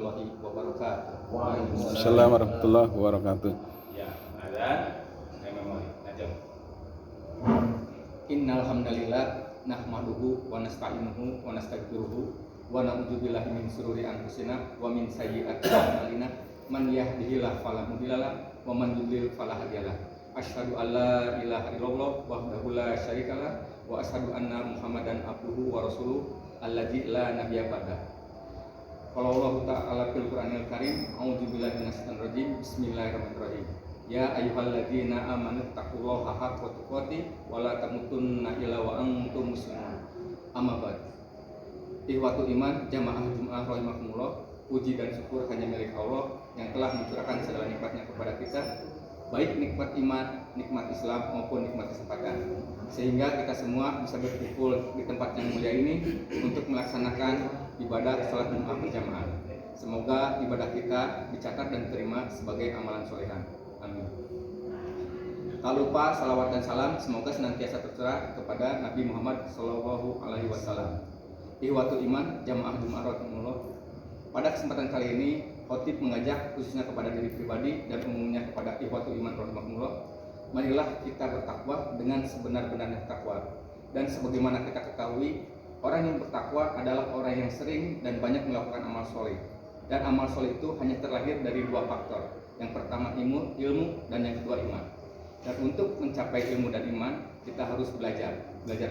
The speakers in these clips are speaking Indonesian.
warahmatullahi wabarakatuh. Waalaikumsalam warahmatullahi wabarakatuh. Ya, ada memori aja. Innal hamdalillah nahmaduhu wa nasta'inuhu wa nastaghfiruhu wa na'udzubillahi min shururi anfusina wa min sayyiati a'malina. Man yahdihillahu fala mudhillalah wa man yudhlil fala hadiyalah. Asyhadu an la ilaha illallah wahdahu la syarikalah wa asyhadu anna Muhammadan abduhu wa rasuluh alladzi la nabiyya ba'da. Qala Allah ta'ala fil Qur'anil Karim, a'udzubillahi minasyaitonir rajim. Bismillahirrahmanirrahim. Ya ayyuhalladzina amanu taqullaha haqqa tuqatih wa la tamutunna illa wa antum muslimun. Amma ba'd. Ikhwatul iman jamaah Jumat rahimakumullah, puji dan syukur hanya milik Allah yang telah mencurahkan segala nikmatnya kepada kita, baik nikmat iman, nikmat Islam maupun nikmat kesempatan, sehingga kita semua bisa berkumpul di tempat yang mulia ini untuk melaksanakan ibadah salat Jumat berjamaah. Semoga ibadah kita dicatat dan diterima sebagai amalan solehan. Amin. Tak lupa salawat dan salam semoga senantiasa tercurah kepada Nabi Muhammad Shallallahu Alaihi Wasallam. Ikhwatul iman jamaah Jumat rahimakumullah. Pada kesempatan kali ini, khotib mengajak khususnya kepada diri pribadi dan umumnya kepada ikhwatul iman rahimakumullah, marilah kita bertakwa dengan sebenar-benarnya takwa. Dan sebagaimana kita ketahui, orang yang bertakwa adalah orang yang sering dan banyak melakukan amal soleh. Dan amal soleh itu hanya terlahir dari dua faktor. Yang pertama ilmu dan yang kedua iman. Dan untuk mencapai ilmu dan iman, kita harus belajar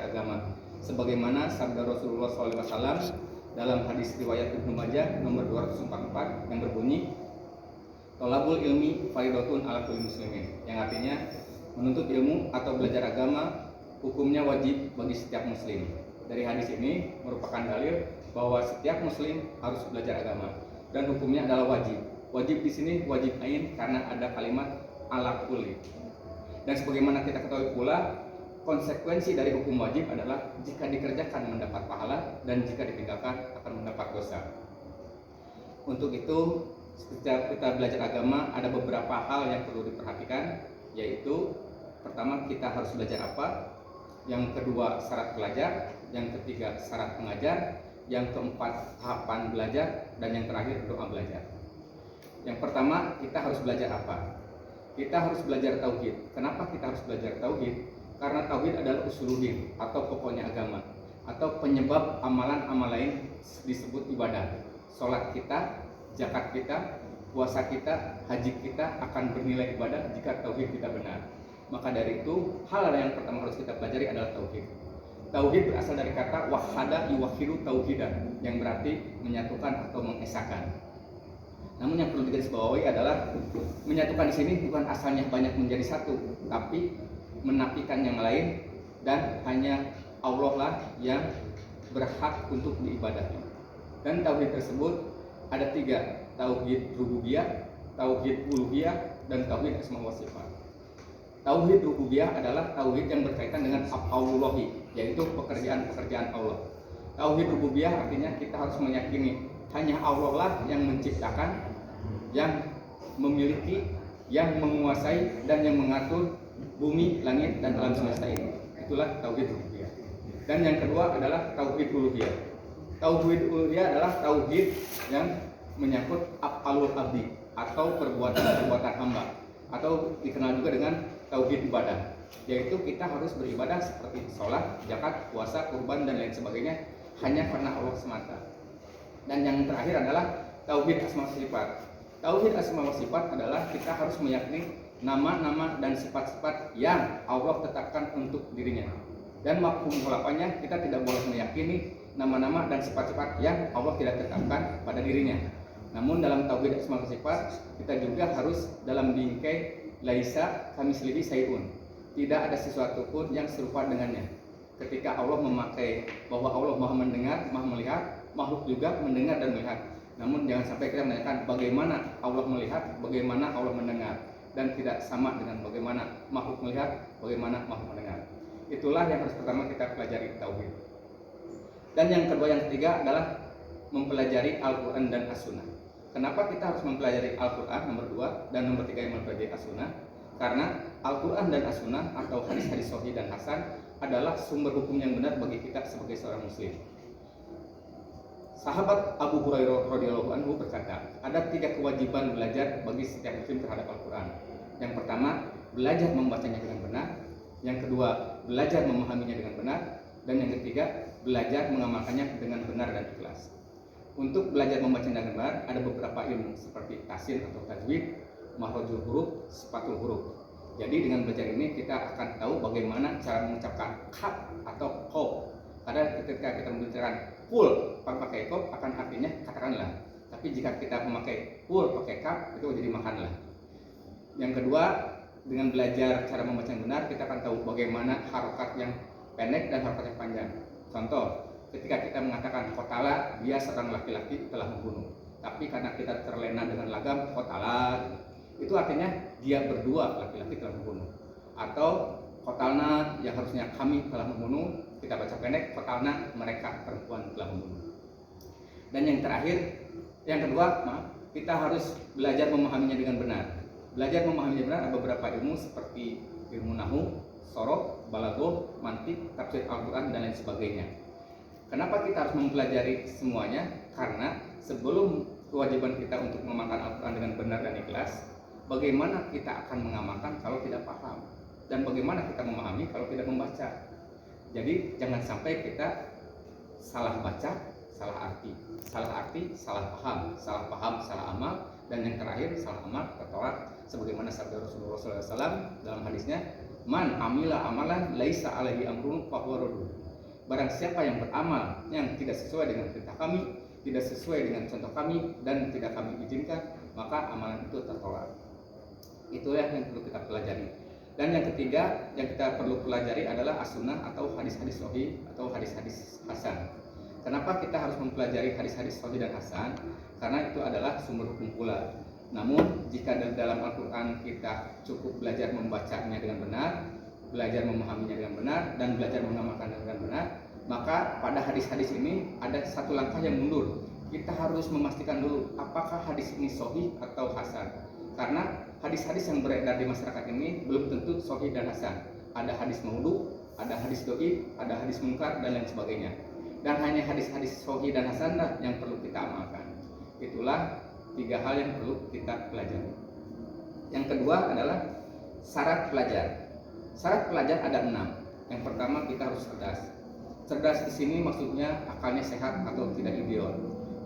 agama. Sebagaimana sabda Rasulullah SAW dalam hadis riwayat Ibnu Majah nomor 244 yang berbunyi, Thalabul ilmi fardhatun 'ala kulli muslimin, yang artinya menuntut ilmu atau belajar agama hukumnya wajib bagi setiap muslim. Dari hadis ini merupakan dalil bahwa setiap muslim harus belajar agama dan hukumnya adalah wajib. Wajib di sini wajib ain karena ada kalimat ala kulli. Dan sebagaimana kita ketahui pula, konsekuensi dari hukum wajib adalah jika dikerjakan mendapat pahala dan jika ditinggalkan akan mendapat dosa. Untuk itu, setiap kita belajar agama ada beberapa hal yang perlu diperhatikan, yaitu pertama kita harus belajar apa, yang kedua syarat belajar, yang ketiga syarat mengajar, yang keempat tahapan belajar, dan yang terakhir doa belajar. Yang pertama kita harus belajar apa? Kita harus belajar tauhid. Kenapa kita harus belajar tauhid? Karena tauhid adalah usuluddin atau pokoknya agama, atau penyebab amalan-amalan lain disebut ibadah. Sholat kita, zakat kita, puasa kita, haji kita akan bernilai ibadah jika tauhid kita benar. Maka dari itu, hal yang pertama harus kita pelajari adalah tauhid. Tauhid berasal dari kata wahada yuwahhidu tauhidan, yang berarti menyatukan atau mengesahkan. Namun yang perlu digarisbawahi adalah menyatukan di sini bukan asalnya banyak menjadi satu, tapi menafikan yang lain dan hanya Allah lah yang berhak untuk diibadahi. Dan tauhid tersebut ada tiga: tauhid rububiyah, tauhid uluhiyah, dan tauhid asma wa sifat. Tauhid rububiyah adalah tauhid yang berkaitan dengan af'aulullahi, yaitu pekerjaan-pekerjaan Allah. Tauhid rububiyah artinya kita harus meyakini hanya Allah lah yang menciptakan, yang memiliki, yang menguasai, dan yang mengatur bumi, langit, dan alam semesta ini. Itulah tauhid rububiyah. Dan yang kedua adalah tauhid uluhiyah. Tauhid uluhiyah adalah tauhid yang menyangkut af'alul abdi atau perbuatan-perbuatan hamba, atau dikenal juga dengan tauhid ibadah, yaitu kita harus beribadah seperti sholat, zakat, puasa, kurban, dan lain sebagainya hanya karena Allah semata. Dan yang terakhir adalah tauhid asma wa sifat. Tauhid asma wa sifat adalah kita harus meyakini nama-nama dan sifat-sifat yang Allah tetapkan untuk dirinya. Dan mafhum mukhalafahnya, kita tidak boleh meyakini nama-nama dan sifat-sifat yang Allah tidak tetapkan pada dirinya. Namun dalam tauhid asma wa sifat, kita juga harus dalam bingkai laisa kamitslihi syai'un. Tidak ada sesuatu pun yang serupa dengannya. Ketika Allah memakai bahwa Allah Maha mendengar, Maha melihat, makhluk juga mendengar dan melihat. Namun jangan sampai kita menanyakan bagaimana Allah melihat, bagaimana Allah mendengar, dan tidak sama dengan bagaimana makhluk melihat, bagaimana makhluk mendengar. Itulah yang harus pertama kita pelajari tauhid. Dan yang kedua, yang ketiga adalah mempelajari Al-Quran dan As-Sunnah. Kenapa kita harus mempelajari Al-Quran nomor 2 dan nomor 3 yang mempelajari As-Sunnah? Karena Al-Quran dan As-Sunnah atau hadis-hadis sahih dan hasan adalah sumber hukum yang benar bagi kita sebagai seorang muslim. Sahabat Abu Hurairah radhiyallahu anhu berkata, ada 3 kewajiban belajar bagi setiap muslim terhadap Al-Quran. Yang pertama, belajar membacanya dengan benar. Yang kedua, belajar memahaminya dengan benar. Dan yang ketiga, belajar mengamalkannya dengan benar dan ikhlas. Untuk belajar membacanya dengan benar, ada beberapa ilmu seperti tasin atau tajwid, makhrajul huruf, sifatul huruf. Jadi dengan belajar ini kita akan tahu bagaimana cara mengucapkan kaf atau qaaf. Karena ketika kita membicarakan full pakai qaaf akan artinya katakanlah. Tapi jika kita memakai full pakai kaf itu jadi makanlah. Yang kedua, dengan belajar cara membaca yang benar kita akan tahu bagaimana harokat yang pendek dan harokat yang panjang. Contoh, ketika kita mengatakan qatala, dia seorang laki-laki telah membunuh. Tapi karena kita terlena dengan lagam qatala, itu artinya dia berdua laki-laki telah membunuh. Atau qatalna yang harusnya kami telah membunuh, kita baca pendek qatalna mereka perempuan telah membunuh. Dan yang terakhir, yang kedua, kita harus belajar memahaminya dengan benar. Belajar memahaminya benar ada beberapa ilmu seperti ilmu nahwu, sorof, balaghah, mantik, tafsir Al-Quran dan lain sebagainya. Kenapa kita harus mempelajari semuanya? Karena sebelum kewajiban kita untuk mengamalkan Al-Quran dengan benar dan ikhlas, bagaimana kita akan mengamalkan kalau tidak paham? Dan bagaimana kita memahami kalau tidak membaca? Jadi jangan sampai kita salah baca, salah arti, salah paham, salah amal, dan yang terakhir salah amal, ketolak. Sebagaimana sabda Rasulullah SAW dalam hadisnya, man amila amalan laisa alaihi amrun fahuwa raddun. Barang siapa yang beramal yang tidak sesuai dengan perintah kami, tidak sesuai dengan contoh kami, dan tidak kami izinkan, maka amalan itu tertolak. Itulah yang perlu kita pelajari. Dan yang ketiga yang kita perlu pelajari adalah as-sunnah atau hadis-hadis sahih atau hadis-hadis hasan. Kenapa kita harus mempelajari hadis-hadis sahih dan hasan? Karena itu adalah sumber hukum pula. Namun jika dalam Al-Quran kita cukup belajar membacanya dengan benar, belajar memahaminya dengan benar, dan belajar mengamalkannya dengan benar, maka pada hadis-hadis ini ada satu langkah yang mundur. Kita harus memastikan dulu apakah hadis ini sahih atau hasan. Karena hadis-hadis yang beredar di masyarakat ini belum tentu sahih dan hasan. Ada hadis maudhu, ada hadis dhaif, ada hadis munkar, dan lain sebagainya. Dan hanya hadis-hadis sahih dan hasan yang perlu kita amalkan. Itulah 3 hal yang perlu kita pelajari. Yang kedua adalah syarat pelajar. Syarat pelajar ada 6. Yang pertama, kita harus cerdas. Cerdas di sini maksudnya akalnya sehat atau tidak ideal.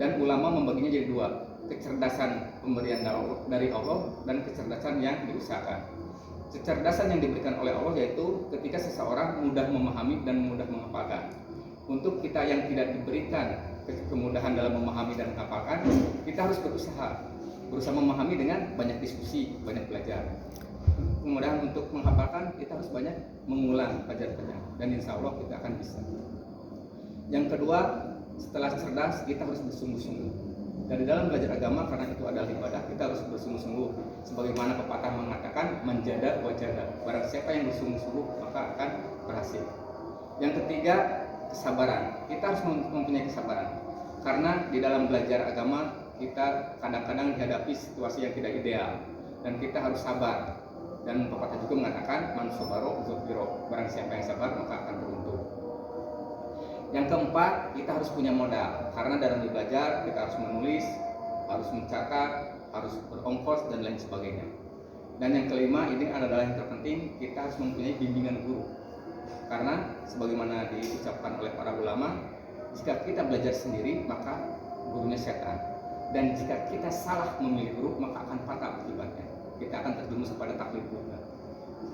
Dan ulama membaginya jadi 2, kecerdasan pemberian dari Allah dan kecerdasan yang diusahakan. Kecerdasan yang diberikan oleh Allah yaitu ketika seseorang mudah memahami dan mudah menghafalkan. Untuk kita yang tidak diberikan kemudahan dalam memahami dan menghafalkan, kita harus berusaha memahami dengan banyak diskusi, banyak belajar. Kemudahan untuk menghafalkan, kita harus banyak mengulang pelajaran-pelajaran, dan insya Allah kita akan bisa. Yang kedua, setelah cerdas, kita harus bersungguh-sungguh. Dan di dalam belajar agama, karena itu adalah ibadah, kita harus bersungguh-sungguh. Sebagaimana pepatah mengatakan, menjada wajada. Barang siapa yang bersungguh-sungguh, maka akan berhasil. Yang ketiga, kesabaran. Kita harus mempunyai kesabaran. Karena di dalam belajar agama, kita kadang-kadang dihadapi situasi yang tidak ideal. Dan kita harus sabar. Dan pepatah juga mengatakan, man sabaro zufiro. Barang siapa yang sabar, maka akan beruntung. Yang keempat, kita harus punya modal. Karena dalam belajar, kita harus menulis, harus mencatat, harus berongkos, dan lain sebagainya. Dan yang kelima, ini adalah yang terpenting, kita harus mempunyai bimbingan guru. Karena sebagaimana diucapkan oleh para ulama, jika kita belajar sendiri maka gurunya setan, dan jika kita salah memilih guru maka akan fatal akibatnya. Kita akan terjerumus pada taklid guru.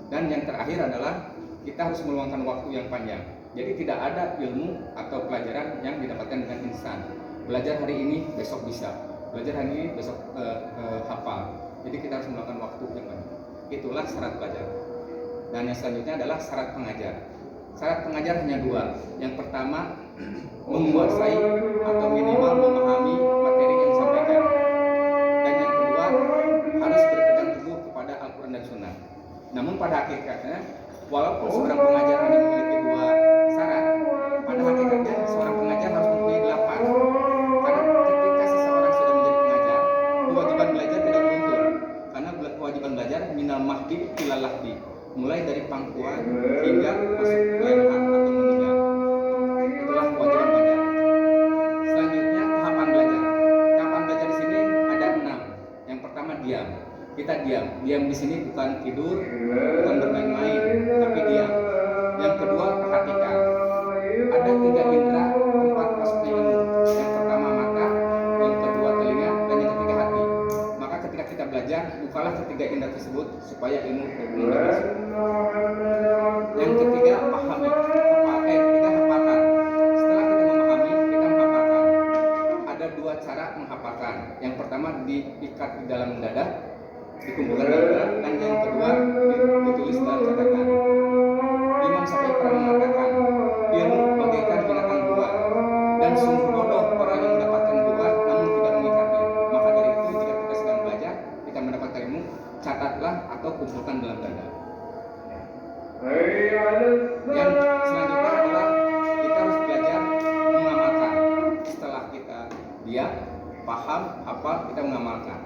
Dan yang terakhir adalah kita harus meluangkan waktu yang panjang. Jadi tidak ada ilmu atau pelajaran yang didapatkan dengan instan. Belajar hari ini besok bisa, belajar hari ini besok hafal. Jadi kita harus meluangkan waktu yang panjang. Itulah syarat pelajar. Dan yang selanjutnya adalah syarat pengajar. Syarat pengajar hanya 2. Yang pertama, menguasai atau minimal memahami materi yang disampaikan. Dan yang kedua, harus berpegang teguh kepada Al-Quran dan Sunnah. Namun pada hakikatnya, walaupun seorang pengajar hanya memiliki 2 syarat, pada hakikatnya seorang pengajar harus mempunyai 8. Karena ketika seseorang sudah menjadi pengajar, kewajiban belajar tidak luntur. Karena kewajiban belajar minal mahdi ilal lahdi, mulai dari pangkuan hingga masuk ke leher atau meninggal. Itulah kewajiban belajar. Selanjutnya diam. Kita diam. Diam di sini bukan tidur, bukan bermain-main, tapi diam. Yang kedua, perhatikan. Ada 3 indera tempat masuknya ilmu. Yang pertama mata, yang kedua telinga, dan yang ketiga hati. Maka ketika kita belajar, bukalah ketiga indera tersebut supaya ilmu mudah masuk. Yang ketiga, pahami. Ketiga, hafalkan. Setelah kita memahami, kita menghafalkan. Ada 2 cara menghafalkan. Yang pertama diikat di dalam dada, dikumpulkan di dada, dan yang kedua ditulis dalam catatan. Imam Syafi'i pernah mengatakan, ilmu bagaikan binatang buruan, dan sungguh bodoh orang yang mendapatkan buruan namun tidak mengikatnya. Maka dari itu jika kita sedang belajar, kita mendapatkan ilmu, catatlah atau kumpulkan dalam dada. Yang selanjutnya adalah kita harus belajar mengamalkan. Setelah kita diam, paham, hafal, kita mengamalkan.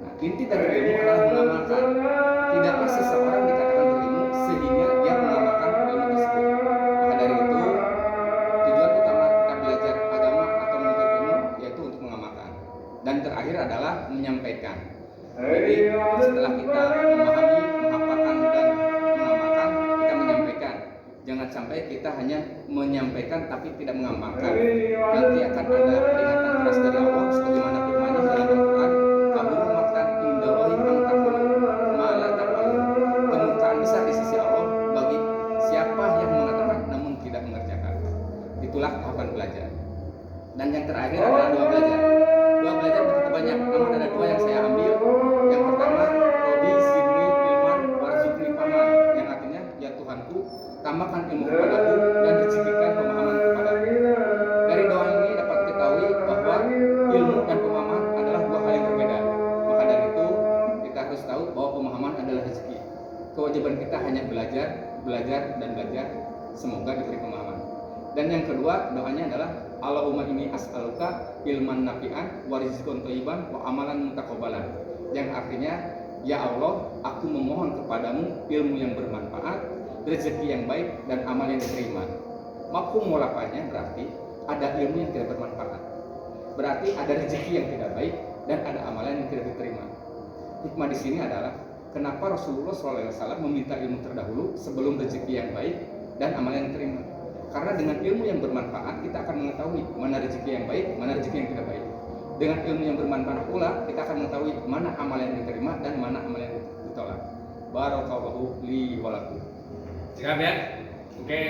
Nah, inti dari ilmu adalah mengamalkan. Tidaklah seseorang dikatakan berilmu sehingga dia mengamalkan ilmu tersebut. Maka dari itu tujuan utama kita belajar agama atau menuntut ilmu yaitu untuk mengamalkan. Dan terakhir adalah menyampaikan. Jadi setelah kita memahami, menghafalkan dan mengamalkan, kita menyampaikan. Jangan sampai kita hanya menyampaikan tapi tidak mengamalkan. Nanti akan ada peringatan keras dari Allah sebagaimana firman-Nya dalam Al-Qur'an, kabur maqtan indallahi an taqulu ma la taqulu. Kemurkaan besar di sisi Allah bagi siapa yang mengatakan namun tidak mengerjakan. Itulah tahapan belajar. Dan yang terakhir adalah doa belajar. Doa belajar begitu banyak, namun ada 2 yang saya ambil. Yang pertama, Rabbi zidni ilman warzuqni faman, yang artinya, ya Tuhanku, tambahkan ilmu kepadaku dan rezekikan pemahaman kepadaku. Dari doa ini dapat diketahui bahwa ilmu dan pemahaman adalah 2 hal yang berbeda. Maka dari itu kita harus tahu bahwa pemahaman adalah rezeki. Kewajiban kita hanya belajar, dan belajar. Semoga diberi pemahaman. Dan yang kedua, doanya adalah Allahumma inni as'aluka ilman nafi'an wa rizqan thayyiban wa amalan mutaqabbalan. Yang artinya, ya Allah, aku memohon kepadamu ilmu yang bermanfaat, rezeki yang baik, dan amal yang diterima. Mafhum mukhalafahnya berarti ada ilmu yang tidak bermanfaat, berarti ada rezeki yang tidak baik, dan ada amalan yang tidak diterima. Hikmah di sini adalah kenapa Rasulullah SAW meminta ilmu terdahulu sebelum rezeki yang baik dan amalan yang diterima. Karena dengan ilmu yang bermanfaat kita akan mengetahui mana rezeki yang baik, mana rezeki yang tidak baik. Dengan ilmu yang bermanfaat pula kita akan mengetahui mana amalan yang diterima dan mana amalan yang ditolak. Barakallahu li wa lakum. Siap ya? Oke,